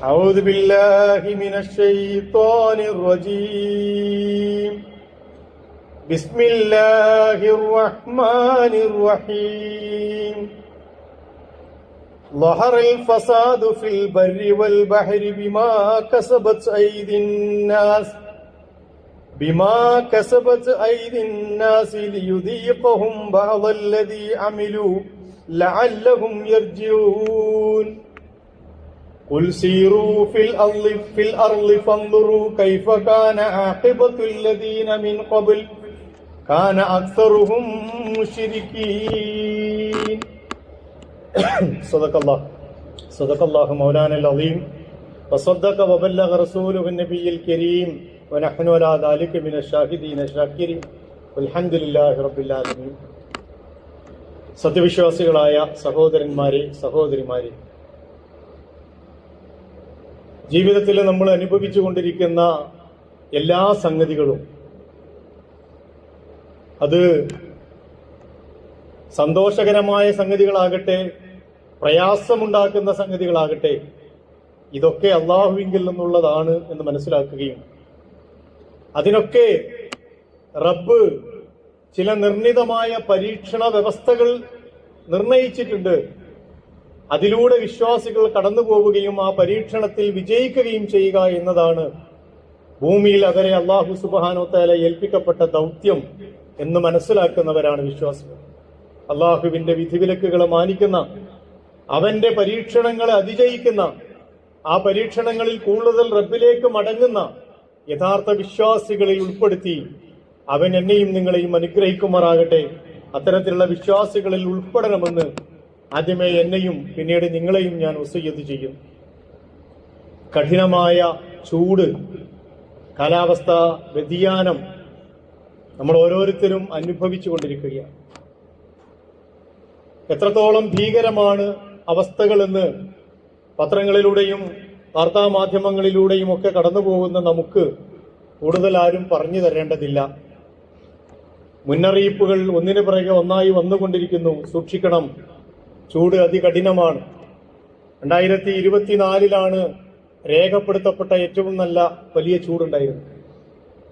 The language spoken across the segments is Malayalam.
أعوذ بالله من الشيطان الرجيم بسم الله الرحمن الرحيم ظهر الفساد في البر والبحر بما كسبت أيدي الناس ليذيقهم بعض الذي عملوا لعلهم يرجعون قل سيروا في الأرض فانظروا كيف كان عاقبة الذين من قبل كان أكثرهم مشركين صدق الله مولانا العظيم وصدق وبلغ رسوله النبي الكريم ونحن على ذلك من الشاهدين الشاكرين والحمد لله رب العالمين. സത്യവിശ്വാസികളായ സഹോദരന്മാരെ സഹോദരിമാരെ, ജീവിതത്തിൽ നമ്മൾ അനുഭവിച്ചു കൊണ്ടിരിക്കുന്ന എല്ലാ സംഗതികളും, അത് സന്തോഷകരമായ സംഗതികളാകട്ടെ, പ്രയാസമുണ്ടാക്കുന്ന സംഗതികളാകട്ടെ, ഇതൊക്കെ അള്ളാഹുവിങ്കിൽ നിന്നുള്ളതാണ് എന്ന് മനസ്സിലാക്കുകയും അതിനൊക്കെ റബ്ബ് ചില നിർണിതമായ പരീക്ഷണ വ്യവസ്ഥകൾ നിർണയിച്ചിട്ടുണ്ട്. അതിലൂടെ വിശ്വാസികൾ കടന്നു പോവുകയും ആ പരീക്ഷണത്തിൽ വിജയിക്കുകയും ചെയ്യുക എന്നതാണ് ഭൂമിയിൽ അവരെ അല്ലാഹു സുബ്ഹാനഹു തആല ഏൽപ്പിക്കപ്പെട്ട ദൗത്യം എന്ന് മനസ്സിലാക്കുന്നവരാണ് വിശ്വാസികൾ. അള്ളാഹുവിന്റെ വിധിവിലക്കുകളെ മാനിക്കുന്ന, അവന്റെ പരീക്ഷണങ്ങളെ അതിജയിക്കുന്ന, ആ പരീക്ഷണങ്ങളിൽ കൂടുതൽ റബ്ബിലേക്ക് മടങ്ങുന്ന യഥാർത്ഥ വിശ്വാസികളിൽ ഉൾപ്പെടുത്തി അവൻ എന്നെയും നിങ്ങളെയും അനുഗ്രഹിക്കുമാറാകട്ടെ. അത്തരത്തിലുള്ള വിശ്വാസികളിൽ ഉൾപ്പെടണമെന്ന് ആദ്യമേ എന്നെയും പിന്നീട് നിങ്ങളെയും ഞാൻ വസിയ്യത്ത് ചെയ്യും. കഠിനമായ ചൂട്, കാലാവസ്ഥാ വ്യതിയാനം നമ്മൾ ഓരോരുത്തരും അനുഭവിച്ചു കൊണ്ടിരിക്കുകയാണ്. എത്രത്തോളം ഭീകരമാണ് അവസ്ഥകളെന്ന് പത്രങ്ങളിലൂടെയും വാർത്താമാധ്യമങ്ങളിലൂടെയും ഒക്കെ കടന്നു പോകുന്ന നമുക്ക് കൂടുതൽ ആരും പറഞ്ഞു തരേണ്ടതില്ല. മുന്നറിയിപ്പുകൾ ഒന്നിനു പിറകെ ഒന്നായി വന്നുകൊണ്ടിരിക്കുന്നു. സൂക്ഷിക്കണം, ചൂട് അതികഠിനമാണ്. 2024 രേഖപ്പെടുത്തപ്പെട്ട ഏറ്റവും നല്ല വലിയ ചൂടുണ്ടായിരുന്നു.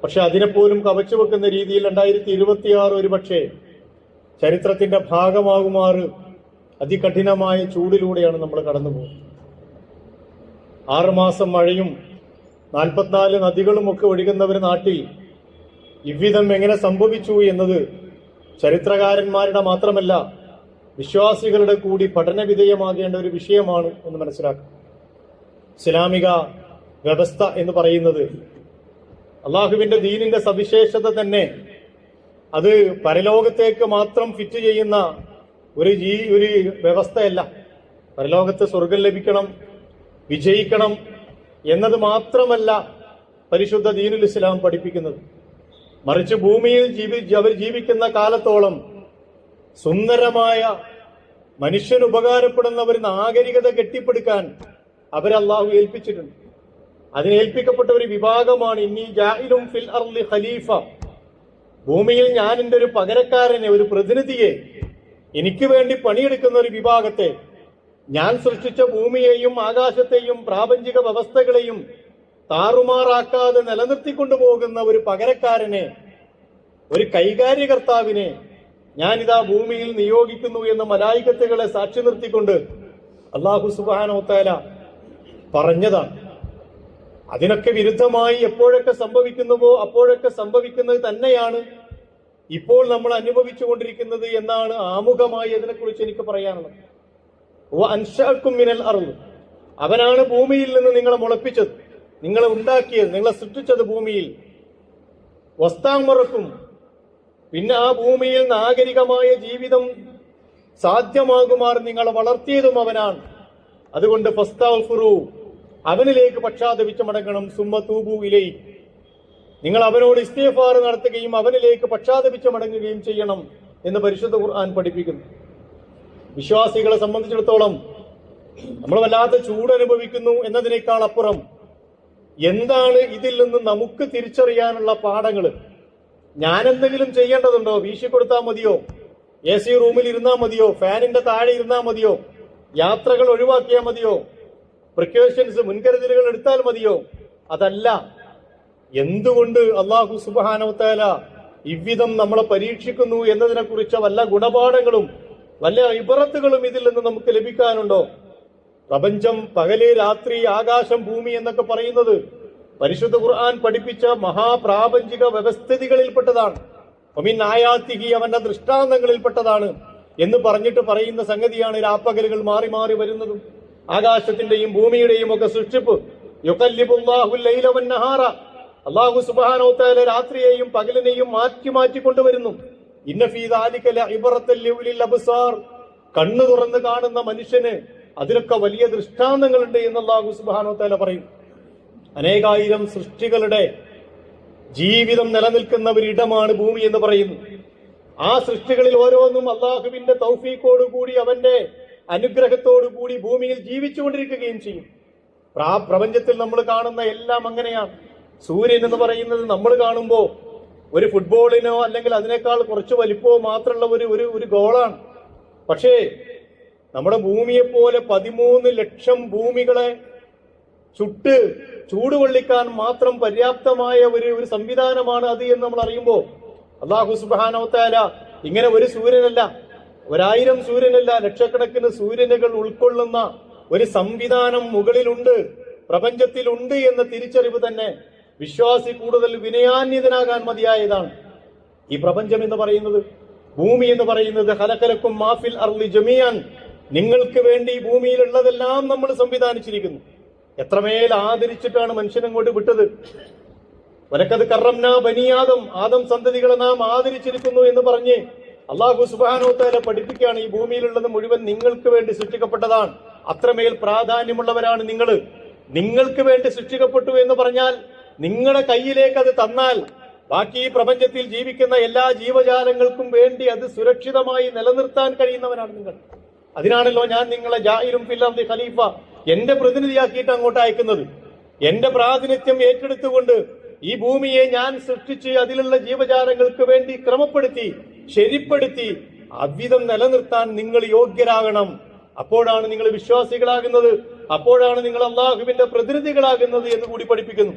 പക്ഷെ അതിനെപ്പോലും കവച്ചു വെക്കുന്ന രീതിയിൽ 2026 ഒരുപക്ഷെ ചരിത്രത്തിന്റെ ഭാഗമാകുമാറ് അതികഠിനമായ ചൂടിലൂടെയാണ് നമ്മൾ കടന്നു പോകുന്നത്. 6 മാസം മഴയും 44 നദികളും ഒക്കെ ഒഴുകുന്ന ഒരു നാട്ടിൽ ഇவ்விധം എങ്ങനെ സംഭവിച്ചു എന്നത് ചരിത്രകാരന്മാരുടെ മാത്രമല്ല വിശ്വാസികളുടെ കൂടി പഠനവിധേയമാകേണ്ട ഒരു വിഷയമാണ് എന്ന് മനസ്സിലാക്കുക. ഇസ്ലാമിക വ്യവസ്ഥ എന്ന് പറയുന്നത്, അള്ളാഹുവിന്റെ ദീനിന്റെ സവിശേഷത തന്നെ അത് പരലോകത്തേക്ക് മാത്രം ഫിറ്റ് ചെയ്യുന്ന ഒരു വ്യവസ്ഥയല്ല. പരലോകത്ത് സ്വർഗം ലഭിക്കണം, വിജയിക്കണം എന്നത് മാത്രമല്ല പരിശുദ്ധ ദീനുൽ ഇസ്ലാം പഠിപ്പിക്കുന്നത്. മറിച്ച് ഭൂമിയിൽ അവർ ജീവിക്കുന്ന കാലത്തോളം സുന്ദരമായ, മനുഷ്യന് ഉപകാരപ്പെടുന്ന ഒരു നാഗരികത കെട്ടിപ്പടുക്കാൻ അവരല്ലാഹു ഏൽപ്പിച്ചിട്ടുണ്ട്. അതിനേൽപ്പിക്കപ്പെട്ട ഒരു വിഭാഗമാണ് ഇന്നി ജാഇലുൻ ഫിൽ അർളി ഖലീഫ. ഭൂമിയിൽ ഞാൻ എൻ്റെ ഒരു പകരക്കാരനെ, ഒരു പ്രതിനിധിയെ, എനിക്ക് വേണ്ടി പണിയെടുക്കുന്ന ഒരു വിഭാഗത്തെ, ഞാൻ സൃഷ്ടിച്ച ഭൂമിയെയും ആകാശത്തെയും പ്രാപഞ്ചിക വ്യവസ്ഥകളെയും താറുമാറാക്കാതെ നിലനിർത്തിക്കൊണ്ടുപോകുന്ന ഒരു പകരക്കാരനെ, ഒരു കൈകാര്യകർത്താവിനെ ഞാനിതാ ഭൂമിയിൽ നിയോഗിക്കുന്നു എന്ന മലായികത്തുകളെ സാക്ഷി നിർത്തിക്കൊണ്ട് അല്ലാഹു സുബ്ഹാനഹു തആല പറഞ്ഞതാണ്. അതിനൊക്കെ വിരുദ്ധമായി എപ്പോഴൊക്കെ സംഭവിക്കുന്നുവോ അപ്പോഴൊക്കെ സംഭവിക്കുന്നത് തന്നെയാണ് ഇപ്പോൾ നമ്മൾ അനുഭവിച്ചു കൊണ്ടിരിക്കുന്നത് എന്നാണ് ആമുഖമായി അതിനെക്കുറിച്ച് എനിക്ക് പറയാനുള്ളത്. അൻശഅക്കും മിനൽ അർള്, അവനാണ് ഭൂമിയിൽ നിന്ന് നിങ്ങളെ മുളപ്പിച്ചത്, നിങ്ങളെ ഉണ്ടാക്കിയത്, നിങ്ങളെ സൃഷ്ടിച്ചത് ഭൂമിയിൽ. വസ്താമറക്കും, പിന്നെ ആ ഭൂമിയിൽ നാഗരികമായ ജീവിതം സാധ്യമാകുമാർ നിങ്ങളെ വളർത്തിയതും അവനാണ്. അതുകൊണ്ട് ഫസ്തഗ്ഫിറൂ, അവനിലേക്ക് പക്ഷാതപിച്ച് മടങ്ങണം. സുമ്മ തൂബൂ ഇലൈഹി, നിങ്ങൾ അവനോട് ഇസ്തിഗ്ഫാർ നടത്തുകയും അവനിലേക്ക് പക്ഷാതപിച്ച് മടങ്ങുകയും ചെയ്യണം എന്ന് പരിശുദ്ധ ഖുർആൻ പഠിപ്പിക്കുന്നു. വിശ്വാസികളെ സംബന്ധിച്ചിടത്തോളം നമ്മൾ വല്ലാത്ത ചൂട് അനുഭവിക്കുന്നു എന്നതിനേക്കാൾ അപ്പുറം എന്താണ് ഇതിൽ നിന്ന് നമുക്ക് തിരിച്ചറിയാനുള്ള പാഠങ്ങൾ? ഞാനെന്തെങ്കിലും ചെയ്യേണ്ടതുണ്ടോ? വീശിക്കൊടുത്താൽ മതിയോ? AC റൂമിൽ ഇരുന്നാൽ മതിയോ? ഫാനിന്റെ താഴെ ഇരുന്നാൽ മതിയോ? യാത്രകൾ ഒഴിവാക്കിയാൽ മതിയോ? പ്രിക്കോഷൻസ്, മുൻകരുതലുകൾ എടുത്താൽ മതിയോ? അതല്ല. എന്തുകൊണ്ട് അല്ലാഹു സുബ്ഹാനഹു വ തആല ഇவ்விதം നമ്മളെ പരീക്ഷിക്കുന്നു എന്നതിനെ കുറിച്ച് വല്ല ഗുണപാഠങ്ങളും വല്ല ഇബറത്തുകളും ഇതിൽ നിന്ന് നമുക്ക് ലഭിക്കാനുണ്ടോ? പ്രപഞ്ചം, പകല്, രാത്രി, ആകാശം, ഭൂമി എന്നൊക്കെ പറയുന്നത് പരിശുദ്ധ ഖുർആൻ പഠിപ്പിച്ച മഹാപ്രാപഞ്ചിക വ്യവസ്ഥിതികളിൽപ്പെട്ടതാണ്. ഒമിൻ ആയാത്തിഹി, അവന്റെ ദൃഷ്ടാന്തങ്ങളിൽപ്പെട്ടതാണ് എന്ന് പറഞ്ഞിട്ട് പറയുന്ന സംഗതിയാണ് രാപ്പകലുകൾ മാറി മാറി വരുന്നതും ആകാശത്തിന്റെയും ഭൂമിയുടെയും ഒക്കെ സൃഷ്ടിപ്പ്. യുഖല്ലിബുല്ലാഹുൽ ലൈല വന്നഹാറ, അല്ലാഹു സുബ്ഹാനഹു വ തആല രാത്രിയെയും പകലിനെയും മാറ്റി മാറ്റി കൊണ്ടുവരുന്നു. ഇന്ന ഫീ ദാലിക ലഇബ്റത്തൻ ലിഉലിൽ അബ്സാർ, കണ്ണു തുറന്ന് കാണുന്ന മനുഷ്യന് അതിലൊക്കെ വലിയ ദൃഷ്ടാന്തങ്ങളുണ്ട് എന്ന് അല്ലാഹു സുബ്ഹാനഹു വ തആല പറയും. അനേകായിരം സൃഷ്ടികളുടെ ജീവിതം നിലനിൽക്കുന്ന ഒരിടമാണ് ഭൂമി എന്ന് പറയുന്നു. ആ സൃഷ്ടികളിൽ ഓരോന്നും അള്ളാഹുവിന്റെ തൗഫീഖോട് കൂടി, അവന്റെ അനുഗ്രഹത്തോടു കൂടി ഭൂമിയിൽ ജീവിച്ചുകൊണ്ടിരിക്കുകയും ചെയ്യും. പ്രപഞ്ചത്തിൽ നമ്മൾ കാണുന്ന എല്ലാം അങ്ങനെയാണ്. സൂര്യൻ എന്ന് പറയുന്നത് നമ്മൾ കാണുമ്പോൾ ഒരു ഫുട്ബോളിനോ അല്ലെങ്കിൽ അതിനേക്കാൾ കുറച്ച് വലിപ്പമോ മാത്രമുള്ള ഒരു ഗോളാണ്. പക്ഷേ നമ്മുടെ ഭൂമിയെപ്പോലെ 13 ലക്ഷം ഭൂമികളെ ചൂടുകൊള്ളിക്കാൻ മാത്രം പര്യാപ്തമായ ഒരു സംവിധാനമാണ് അത് എന്ന് നമ്മൾ അറിയുമ്പോൾ അല്ലാഹു സുബ്ഹാനഹു വ തആല ഇങ്ങനെ ഒരു സൂര്യനല്ല, 1000 സൂര്യനല്ല, ലക്ഷക്കണക്കിന് സൂര്യനുകൾ ഉൾക്കൊള്ളുന്ന ഒരു സംവിധാനം മുകളിലുണ്ട്, പ്രപഞ്ചത്തിലുണ്ട് എന്ന തിരിച്ചറിവ് തന്നെ വിശ്വാസി കൂടുതൽ വിനയാന്വിതനാകാൻ മതിയായതാണ്. ഈ പ്രപഞ്ചം എന്ന് പറയുന്നത്, ഭൂമി എന്ന് പറയുന്നത്, ഖലഖലക്കും മാഫിൽ അർളി ജമീഅൻ, നിങ്ങൾക്ക് വേണ്ടി ഭൂമിയിലുള്ളതെല്ലാം നമ്മൾ സംവിധാനിച്ചിരിക്കുന്നു. എത്രമേൽ ആദരിച്ചിട്ടാണ് മനുഷ്യനങ്ങോട്ട് വിട്ടത്. വലക്കത് കറംനാ ബനി ആദം, ആദം സന്തതികളെ നാം ആദരിച്ചിരിക്കുന്നു എന്ന് പറഞ്ഞ് അല്ലാഹു സുബ്ഹാനഹു വ തആല പഠിപ്പിക്കുകയാണ്. ഈ ഭൂമിയിലുള്ളത് മുഴുവൻ നിങ്ങൾക്ക് വേണ്ടി സൃഷ്ടിക്കപ്പെട്ടതാണ്, അത്രമേൽ പ്രാധാന്യമുള്ളവരാണ് നിങ്ങൾ. നിങ്ങൾക്ക് വേണ്ടി സൃഷ്ടിക്കപ്പെട്ടു എന്ന് പറഞ്ഞാൽ നിങ്ങളുടെ കയ്യിലേക്ക് അത് തന്നാൽ ബാക്കി ഈ പ്രപഞ്ചത്തിൽ ജീവിക്കുന്ന എല്ലാ ജീവജാലങ്ങൾക്കും വേണ്ടി അത് സുരക്ഷിതമായി നിലനിർത്താൻ കഴിയുന്നവരാണ് നിങ്ങൾ. അതിനാണല്ലോ ഞാൻ നിങ്ങളെ ജാഇലും ഫിൽ അർദി ഖലീഫ, എന്റെ പ്രതിനിധിയാക്കിയിട്ട് അങ്ങോട്ട് അയക്കുന്നത്. എന്റെ പ്രാതിനിധ്യം ഏറ്റെടുത്തുകൊണ്ട് ഈ ഭൂമിയെ ഞാൻ സൃഷ്ടിച്ച് അതിലുള്ള ജീവജാലങ്ങൾക്ക് വേണ്ടി ക്രമപ്പെടുത്തി ശരിപ്പെടുത്തി അவ்விதം നിലനിർത്താൻ നിങ്ങൾ യോഗ്യരാകണം. അപ്പോഴാണ് നിങ്ങൾ വിശ്വാസികളാകുന്നത്, അപ്പോഴാണ് നിങ്ങൾ അള്ളാഹുവിന്റെ പ്രതിനിധികളാകുന്നത് എന്ന് കൂടി പഠിപ്പിക്കുന്നു.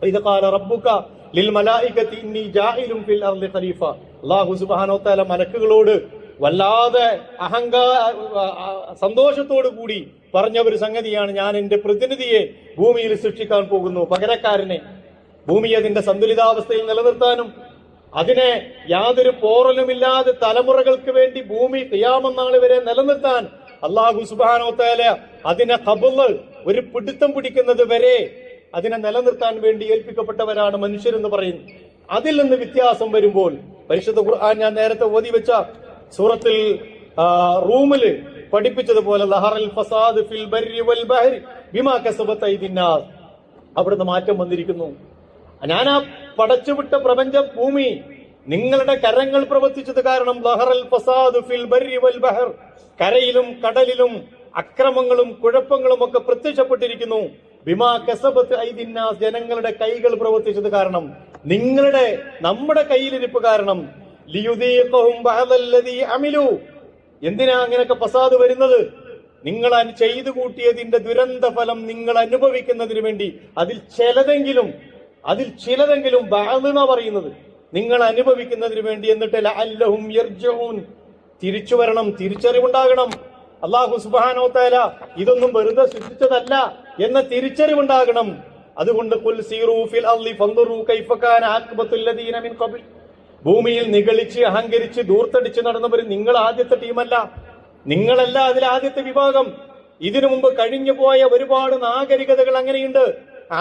ഇദ ഖാല റബ്ബുക ലിൽ മലായികതി ഇന്നി ജാഇലും ഫിൽ അർളി ഖലീഫ, അല്ലാഹു സുബ്ഹാനഹു വ തആല മലക്കുകളോട് വല്ലാതെ സന്തോഷത്തോടു കൂടി പറഞ്ഞ ഒരു സംഗതിയാണ്, ഞാൻ എന്റെ പ്രതിനിധിയെ ഭൂമിയിൽ സൃഷ്ടിക്കാൻ പോകുന്നു, പകരക്കാരനെ. ഭൂമി അതിന്റെ സന്തുലിതാവസ്ഥയിൽ നിലനിർത്താനും അതിനെ യാതൊരു പോറലുമില്ലാതെ തലമുറകൾക്ക് വേണ്ടി ഭൂമി ഖിയാമത്ത് നാൾ വരെ നിലനിർത്താൻ അല്ലാഹു സുബ്ഹാനഹു വ തആല അതിനെ ഖബള്, ഒരു പിടുത്തം പിടിക്കുന്നത് വരെ അതിനെ നിലനിർത്താൻ വേണ്ടി ഏൽപ്പിക്കപ്പെട്ടവരാണ് മനുഷ്യരെന്ന് പറയുന്നു. അതിൽ നിന്ന് വ്യത്യാസം വരുമ്പോൾ പരിശുദ്ധ ഖുർആൻ ഞാൻ നേരത്തെ ഓതി വെച്ച സൂറത്തിൽ റൂമില് പഠിപ്പിച്ചതുപോലെ ലഹറൽ ഫസാദ് ഫിൽ ബർരി വൽ ബഹരി ബിമാ കസബത് അയ്ദിന്നാസ്, അവിടുന്ന് മാറ്റം വന്നിരിക്കുന്നു. ഞാൻ ആ പടച്ചുവിട്ട പ്രപഞ്ച ഭൂമി നിങ്ങളുടെ കരങ്ങൾ പ്രവർത്തിച്ചത് കാരണം ലഹറൽ ഫസാദ് ഫിൽ ബർരി വൽ ബഹർ, കരയിലും കടലിലും അക്രമങ്ങളും കുഴപ്പങ്ങളും ഒക്കെ പ്രത്യക്ഷപ്പെട്ടിരിക്കുന്നു. ബിമാ കസബത് അയ്ദിന്നാസ്, ജനങ്ങളുടെ കൈകൾ പ്രവർത്തിച്ചത് കാരണം, നമ്മുടെ കയ്യിലിരിപ്പ് കാരണം. ലിയുദീഖഹും ബഅദല്ലദീ അമിലു, എന്തിനാ അങ്ങനെയൊക്കെ ഫസാദ് വരുന്നത്? നിങ്ങൾ ചെയ്തു കൂട്ടിയതിന്റെ ദുരന്ത ഫലം നിങ്ങൾ അനുഭവിക്കുന്നതിന് വേണ്ടി. അതിൽ ചിലതെങ്കിലും ബഅദ് എന്നാ പറയുന്നത്, നിങ്ങൾ അനുഭവിക്കുന്നതിന് വേണ്ടി. എന്നിട്ട് ലഅല്ലഹും യർജിഊൻ, തിരിച്ചു വരണം, തിരിച്ചറിവുണ്ടാകണം. അല്ലാഹു സുബ്ഹാനഹു വ തആല ഇതൊന്നും വെറുതെ സൃഷ്ടിച്ചതല്ല എന്ന തിരിച്ചറിവുണ്ടാകണം. അതുകൊണ്ട് ഖുൽ സീറൂ ഫിൽ അർളി ഫൻദുറൂ കൈഫ കാന ആഖിബത്തുൽ ലദീന മിൻ ഖബൽ, ഭൂമിയിൽ നിഗളിച്ച് അഹങ്കരിച്ച് ദൂർത്തടിച്ച് നടന്നവർ നിങ്ങൾ ആദ്യത്തെ ടീമല്ല, നിങ്ങളല്ല അതിൽ ആദ്യത്തെ വിഭാഗം. ഇതിനു മുമ്പ് കഴിഞ്ഞു പോയ ഒരുപാട് നാഗരികതകൾ അങ്ങനെയുണ്ട്.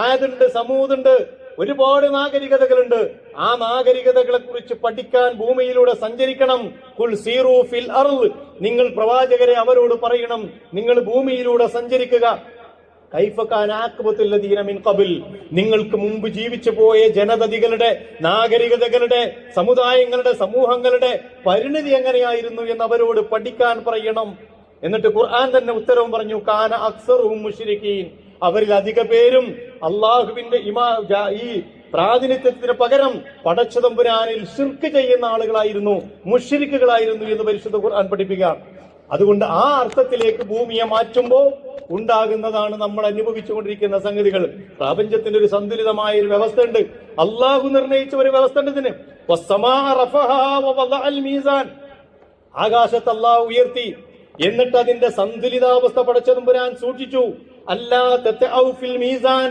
ആദുണ്ട്, സമൂദുണ്ട്, ഒരുപാട് നാഗരികതകളുണ്ട്. ആ നാഗരികതകളെ കുറിച്ച് പഠിക്കാൻ ഭൂമിയിലൂടെ സഞ്ചരിക്കണം. ഖുൽ സീറൂ ഫിൽ അർള്, നിങ്ങൾ പ്രവാചകരെ അവരോട് പറയണം, നിങ്ങൾ ഭൂമിയിലൂടെ സഞ്ചരിക്കുക. കൈഫ കാന ആഖിബത്തുൽ ലദീന മിൻ ഖബൽ, നിങ്ങൾക്ക് മുമ്പ് ജീവിച്ചു പോയ ജനതതികളുടെ, നാഗരികതകളുടെ, സമുദായങ്ങളുടെ, സമൂഹങ്ങളുടെ പരിണിതി എങ്ങനെയായിരുന്നു എന്ന് അവരോട് പഠിക്കാൻ പറയണം. എന്നിട്ട് ഖുർആൻ തന്നെ ഉത്തരവും പറഞ്ഞു, കാന അക്സറുഹും മുശ്രിക്കീൻ, അവരിൽ അധിക പേരും അള്ളാഹുവിന്റെ ഈ പ്രാതിനിധ്യത്തിന് പകരം പടച്ചതമ്പുരാനിൽ ശിർക്ക് ചെയ്യുന്ന ആളുകളായിരുന്നു, മുശ്രിക്കുകളായിരുന്നു എന്ന് പരിശുദ്ധ ഖുർആൻ പഠിപ്പിക്കുക. അതുകൊണ്ട് ആ അർത്ഥത്തിലേക്ക് ഭൂമിയെ മാറ്റുമ്പോൾ ഉണ്ടാകുന്നതാണ് നമ്മൾ അനുഭവിച്ചുകൊണ്ടിരിക്കുന്ന സംഗതികൾ. പ്രപഞ്ചത്തിന്റെ ഒരു സന്തുലിതമായ ഒരു വ്യവസ്ഥ ഉണ്ട്. അള്ളാഹു നിർണയിച്ച ഒരു വ്യവസ്ഥ ഉണ്ട് ഇതിന്. ആകാശത്ത് അള്ളാഹു ഉയർത്തി, എന്നിട്ട് അതിന്റെ സന്തുലിതാവസ്ഥ പടച്ചതമ്പുരാൻ സൂക്ഷിച്ചു. മീസാൻ,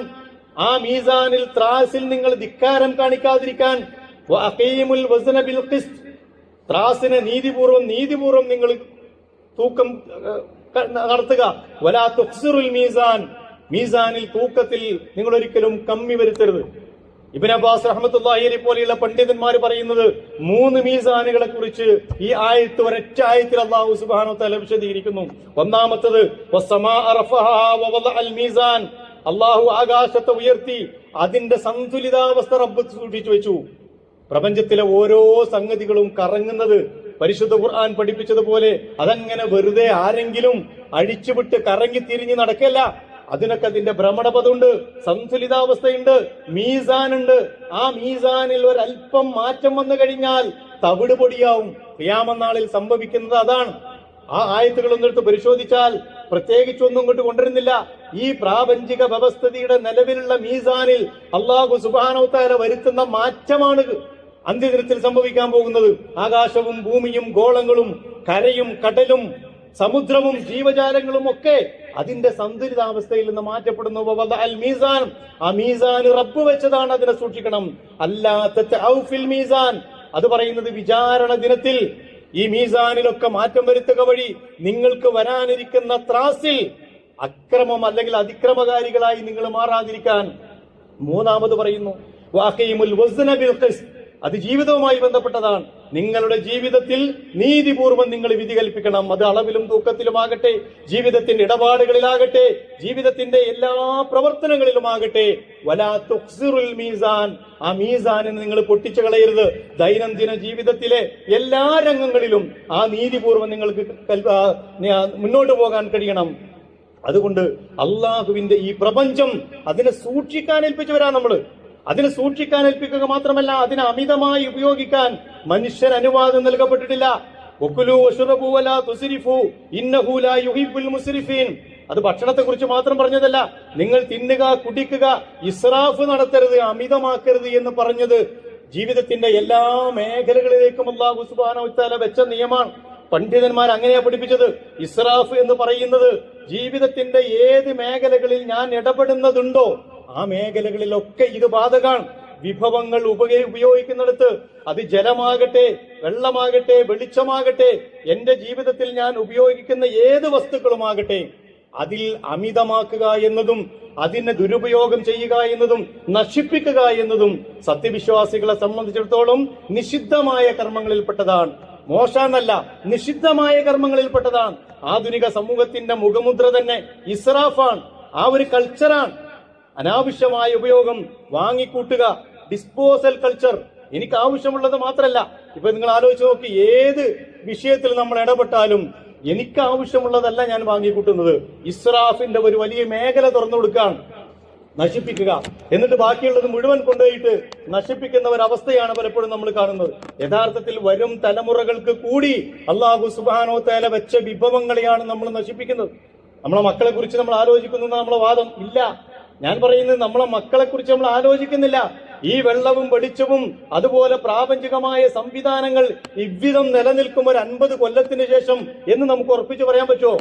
ആ മീസാനിൽ ത്രാസിൽ നിങ്ങൾ ധിക്കാരം കാണിക്കാതിരിക്കാൻ. ത്രാസിനെ നീതിപൂർവം നിങ്ങൾ തൂക്കം നടത്തുക. വലാ തുഖ്സിറുൽ മീസാൻ, മീസാനിൽ തൂക്കത്തിൽ നിങ്ങൾ ഒരിക്കലും കമ്മി വരുത്തരുത്. ഇബ്നു അബ്ബാസ് റഹ്മത്തുള്ളാഹി അലൈഹി പോലെയുള്ള പണ്ഡിതന്മാർ പറയുന്നത് 3 മീസാനുകളെ കുറിച്ച് ഈ ആയത്ത് ഒരൊറ്റ ആയത്തിൽ അല്ലാഹു സുബ്ഹാനഹു വ തആല വിശദീകരിക്കുന്നു. ഒന്നാമത്തത് വസ്സമാഅ റഫഅഹാ വവദഅൽ മീസാൻ, അല്ലാഹു ആകാശത്തെ ഉയർത്തി അതിന്റെ സന്തുലിതാവസ്ഥ റബ്ബ് സൂക്ഷിച്ചു വെച്ചു. പ്രപഞ്ചത്തിലെ ഓരോ സംഗതികളും കറങ്ങുന്നത് പരിശുദ്ധ ഖുർആൻ പഠിപ്പിച്ചതുപോലെ അതങ്ങനെ വെറുതെ ആരെങ്കിലും അഴിച്ചുവിട്ട് കറങ്ങി തിരിഞ്ഞ് നടക്കല്ല. അതിനൊക്കെ അതിന്റെ ഭ്രമണപഥമുണ്ട്, സന്തുലിതാവസ്ഥയുണ്ട്, മീസാനുണ്ട്. ആ മീസാനിൽ ഒരല്പം മാറ്റം വന്നു കഴിഞ്ഞാൽ തവിട് പൊടിയാവും. ഖിയാമത്ത് നാളിൽ സംഭവിക്കുന്നത് അതാണ്. ആ ആയത്തുകളൊന്നും എടുത്ത് പരിശോധിച്ചാൽ പ്രത്യേകിച്ചൊന്നും കൊണ്ട് കൊണ്ടുവരുന്നില്ല. ഈ പ്രാപഞ്ചിക വ്യവസ്ഥിതിയുടെ നിലവിലുള്ള മീസാനിൽ അല്ലാഹു സുബ്ഹാനഹു വ തആല വരുത്തുന്ന മാറ്റമാണ് അന്ത്യദിനത്തിൽ സംഭവിക്കാൻ പോകുന്നത്. ആകാശവും ഭൂമിയും ഗോളങ്ങളും കരയും കടലും സമുദ്രവും ജീവജാലങ്ങളും ഒക്കെ അതിന്റെ സന്തുലിതാവസ്ഥയിൽ നിന്ന് മാറ്റപ്പെടുന്നു. മീസാൻ, ആ മീസാൻ റബ്ബ് വെച്ചതാണ്, അതിനെ സൂക്ഷിക്കണം. അല്ലാത്ത മീസാൻ, അത് പറയുന്നത് വിചാരണ ദിനത്തിൽ ഈ മീസാനിലൊക്കെ മാറ്റം വരുത്തുക വഴി നിങ്ങൾക്ക് വരാനിരിക്കുന്ന ത്രാസിൽ അക്രമം അല്ലെങ്കിൽ അതിക്രമകാരികളായി നിങ്ങൾ മാറാതിരിക്കാൻ. മൂന്നാമത് പറയുന്നു വഅഖീമുൽ വസ്ന ബിൽ ഖിസ്ത്, അത് ജീവിതവുമായി ബന്ധപ്പെട്ടതാണ്. നിങ്ങളുടെ ജീവിതത്തിൽ നീതിപൂർവ്വം നിങ്ങൾ വിധി കൽപ്പിക്കണം. അത് അളവിലും തൂക്കത്തിലുമാകട്ടെ, ജീവിതത്തിന്റെ ഇടപാടുകളിലാകട്ടെ, ജീവിതത്തിന്റെ എല്ലാ പ്രവർത്തനങ്ങളിലുമാകട്ടെ. വലാ തുഖ്സിറുൽ മീസാൻ, ആ മീസാനെ നിങ്ങൾ പൊട്ടിച്ചു കളയരുത്. ദൈനംദിന ജീവിതത്തിലെ എല്ലാ രംഗങ്ങളിലും ആ നീതിപൂർവ്വം നിങ്ങൾക്ക് മുന്നോട്ട് പോകാൻ കഴിയണം. അതുകൊണ്ട് അള്ളാഹുവിന്റെ ഈ പ്രപഞ്ചം അതിനെ സൂക്ഷിക്കാൻ ഏൽപ്പിച്ചവരാണ് നമ്മള്. അതിനെ സൂക്ഷിക്കാൻ ഏൽപ്പിക്കുക മാത്രമല്ല, അതിനെ അമിതമായി ഉപയോഗിക്കാൻ മനുഷ്യൻ അനുവാദം നൽകപ്പെട്ടിട്ടില്ല. അത് ഭക്ഷണത്തെ കുറിച്ച് മാത്രം പറഞ്ഞതല്ല. നിങ്ങൾ തിന്നുക, കുടിക്കുക, ഇസ്രാഫ് നടത്തരുത്, അമിതമാക്കരുത് എന്ന് പറഞ്ഞത് ജീവിതത്തിന്റെ എല്ലാ മേഖലകളിലേക്കും അല്ലാഹു സുബ്ഹാനഹു വ തആല വെച്ച നിയമമാണ്. പണ്ഡിതന്മാർ അങ്ങനെയാ പഠിപ്പിച്ചത്. ഇസ്രാഫ് എന്ന് പറയുന്നത് ജീവിതത്തിന്റെ ഏത് മേഖലകളിൽ ഞാൻ ഇടപെടുന്നതുണ്ടോ ആ മേഖലകളിലൊക്കെ ഇത് ബാധകമാണ്. വിഭവങ്ങൾ ഉപയോഗിക്കുന്നിടത്ത് അത് ജലമാകട്ടെ, വെള്ളമാകട്ടെ, വെളിച്ചമാകട്ടെ, എന്റെ ജീവിതത്തിൽ ഞാൻ ഉപയോഗിക്കുന്ന ഏത് വസ്തുക്കളുമാകട്ടെ, അതിൽ അമിതമാക്കുക എന്നതും അതിനെ ദുരുപയോഗം ചെയ്യുക എന്നതും നശിപ്പിക്കുക എന്നതും സത്യവിശ്വാസികളെ സംബന്ധിച്ചിടത്തോളം നിഷിദ്ധമായ കർമ്മങ്ങളിൽപ്പെട്ടതാണ്. മോശമെന്നല്ല, നിഷിദ്ധമായ കർമ്മങ്ങളിൽപ്പെട്ടതാണ്. ആധുനിക സമൂഹത്തിന്റെ മുഖമുദ്ര തന്നെ ഇസ്രാഫാണ്. ആ ഒരു കൾച്ചറാണ്. അനാവശ്യമായ ഉപയോഗം, വാങ്ങിക്കൂട്ടുക, ഡിസ്പോസൽ കൾച്ചർ. എനിക്ക് ആവശ്യമുള്ളത് മാത്രമല്ല. ഇപ്പൊ നിങ്ങൾ ആലോചിച്ച് നോക്കി, ഏത് വിഷയത്തിൽ നമ്മൾ ഇടപെട്ടാലും എനിക്ക് ആവശ്യമുള്ളതല്ല ഞാൻ വാങ്ങിക്കൂട്ടുന്നത്. ഇസ്രാഫിന്റെ ഒരു വലിയ മേഖല തുറന്നു കൊടുക്കാൻ, നശിപ്പിക്കുക, എന്നിട്ട് ബാക്കിയുള്ളത് മുഴുവൻ കൊണ്ടുപോയിട്ട് നശിപ്പിക്കുന്ന ഒരവസ്ഥയാണ് പലപ്പോഴും നമ്മൾ കാണുന്നത്. യഥാർത്ഥത്തിൽ വരും തലമുറകൾക്ക് കൂടി അല്ലാഹു സുബ്ഹാനഹു വ തആല വെച്ച വിഭവങ്ങളെയാണ് നമ്മൾ നശിപ്പിക്കുന്നത്. നമ്മളെ മക്കളെ കുറിച്ച് നമ്മൾ ആലോചിക്കുന്നു നമ്മളെ വാദം ഇല്ല. ഞാൻ പറയുന്നത് നമ്മളെ മക്കളെ കുറിച്ച് നമ്മൾ ആലോചിക്കുന്നില്ല. ഈ വെള്ളവും വെളിച്ചവും അതുപോലെ പ്രാപഞ്ചികമായ സംവിധാനങ്ങൾ ഇவ்விധം നിലനിൽക്കും ഒരു 50 കൊല്ലത്തിന് ശേഷം എന്ന് നമുക്ക് ഉറപ്പിച്ച് പറയാൻ പറ്റുമോ?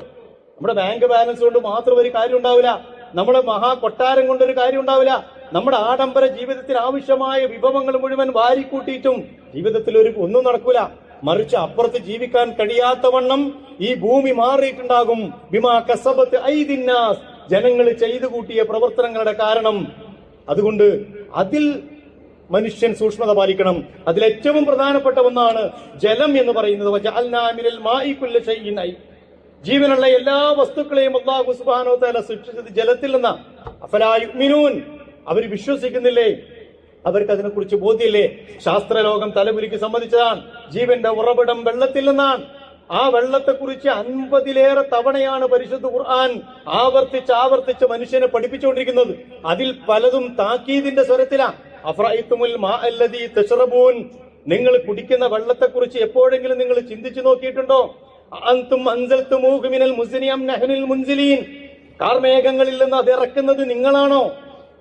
നമ്മുടെ ബാങ്ക് ബാലൻസ് കൊണ്ട് മാത്രം ഒരു കാര്യം ഉണ്ടാവില്ല. നമ്മുടെ മഹാ കൊട്ടാരം കൊണ്ടൊരു കാര്യം ഉണ്ടാവില്ല. നമ്മുടെ ആഡംബര ജീവിതത്തിൽ ആവശ്യമായ വിഭവങ്ങൾ മുഴുവൻ വാരിക്കൂട്ടിയിട്ടും ജീവിതത്തിൽ ഒന്നും നടക്കൂല. മറിച്ച് അപ്പുറത്ത് ജീവിക്കാൻ കഴിയാത്തവണ്ണം ഈ ഭൂമി മാറിയിട്ടുണ്ടാകും. ബിമാ കസബത്ത് ഐദിന്നാസ്, ജനങ്ങൾ ചെയ്തു കൂട്ടിയ പ്രവർത്തനങ്ങളുടെ കാരണം. അതുകൊണ്ട് അതിൽ മനുഷ്യൻ സൂക്ഷ്മത പാലിക്കണം. അതിലേറ്റവും പ്രധാനപ്പെട്ട ഒന്നാണ് ജലം എന്ന് പറയുന്നത്. ജീവനുള്ള എല്ലാ വസ്തുക്കളെയും അല്ലാഹു സുബ്ഹാനഹു വ തആല സൃഷ്ടിച്ചത് ജലത്തിൽ നിന്നാണ്. അഫലാ യുഅ്മിനൂൻ, അവർ വിശ്വസിക്കുന്നില്ലേ? അവർക്ക് അതിനെക്കുറിച്ച് ബോധ്യമില്ലേ? ശാസ്ത്രലോകം തലകുലുക്കി സമ്മതിച്ചതാണ്. ജീവന്റെ ഉറവിടം വെള്ളത്തിൽ നിന്നാണ്. ആ വെള്ളത്തെക്കുറിച്ച് 50ലേറെ തവണയാണ് പരിശുദ്ധ ഖുർആൻ ആവർത്തിച്ച് മനുഷ്യനെ പഠിപ്പിച്ചുകൊണ്ടിരിക്കുന്നത്. അതിൽ പലതും താക്കീദിന്റെ സ്വരത്തിലാണ്. അഫറഅയ്തുമുൽ മാഅ അല്ലദീ തശ്റബൂൻ, നിങ്ങൾ കുടിക്കുന്ന വെള്ളത്തെക്കുറിച്ച് എപ്പോഴെങ്കിലും നിങ്ങൾ ചിന്തിച്ചു നോക്കിയിട്ടുണ്ടോ? അൻതും അൻസൽതുമൂഹു മിനൽ മുസ്നി അം നഹ്നുൽ മുൻസിലീൻ. കാർമേഘങ്ങളിൽ നിന്ന് അത് ഇറക്കുന്നത് നിങ്ങളാണോ?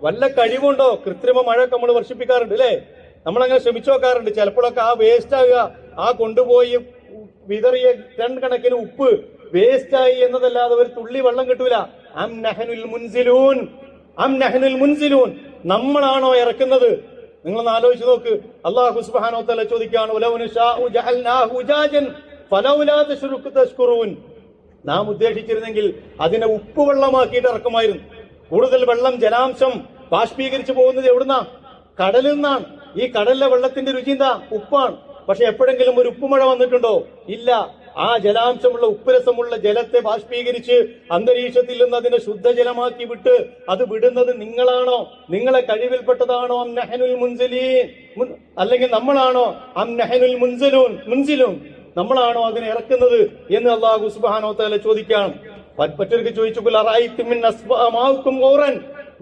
വല്ല കഴിവുണ്ടോ? കൃത്രിമ മഴ നമ്മൾ വർഷിപ്പിക്കാറുണ്ട് അല്ലെ? നമ്മളങ്ങനെ ശ്രമിച്ചു നോക്കാറുണ്ട്. ചിലപ്പോഴൊക്കെ ആ വേസ്റ്റ് ആകുക, ആ കൊണ്ടുപോയി വിതറിയ ടൺ കണക്കിന് ഉപ്പ് വേസ്റ്റായി എന്നതല്ലാതെ ഒരു തുള്ളി വെള്ളം കിട്ടൂല. അം നഹ്നുൽ മുൻസിലൂൻ, അം നഹ്നുൽ മുൻസിലൂൻ. നമ്മളാണോ ഇറക്കുന്നത്? നിങ്ങളൊന്ന് ആലോചിച്ച് നോക്ക്. അല്ലാഹു സുബ്ഹാനഹു വ തആല ചോദിക്കുകയാണ്, വലൗ നശാഉ ജഅൽനാഹു ഉജാജൻ ഫലൗലാ തശ്കുറൂൻ. നാം ഉദ്ദേശിച്ചിരുന്നെങ്കിൽ അതിനെ ഉപ്പ് വെള്ളമാക്കിയിട്ട് ഇറക്കുമായിരുന്നു. കൂടുതൽ വെള്ളം, ജലാംശം ബാഷ്പീകരിച്ചു പോകുന്നത് എവിടുന്നാ? കടലിൽ നിന്നാണ്. ഈ കടലിലെ വെള്ളത്തിന്റെ രുചി എന്താ? ഉപ്പാണ്. പക്ഷെ എപ്പോഴെങ്കിലും ഒരു ഉപ്പുമഴ വന്നിട്ടുണ്ടോ? ഇല്ല. ആ ജലാംശമുള്ള ഉപ്പുരസമുള്ള ജലത്തെ ബാഷ്പീകരിച്ച് അന്തരീക്ഷത്തിൽ നിന്ന് അതിനെ ശുദ്ധജലമാക്കി വിട്ട് അത് വിടുന്നത് നിങ്ങളാണോ? നിങ്ങളെ കഴിവിൽപ്പെട്ടതാണോ? അം നഹ്നുൽ മുൻസിലീൻ, അല്ലെങ്കിൽ നമ്മളാണോ? അം നഹ്നുൽ മുൻസിലൂൻ, നമ്മളാണോ അതിനെ ഇറക്കുന്നത് എന്ന് അല്ലാഹു സുബ്ഹാനഹു വ തആല ചോദിക്കുകയാണ്. മറ്റൊരു ചോദിച്ചു,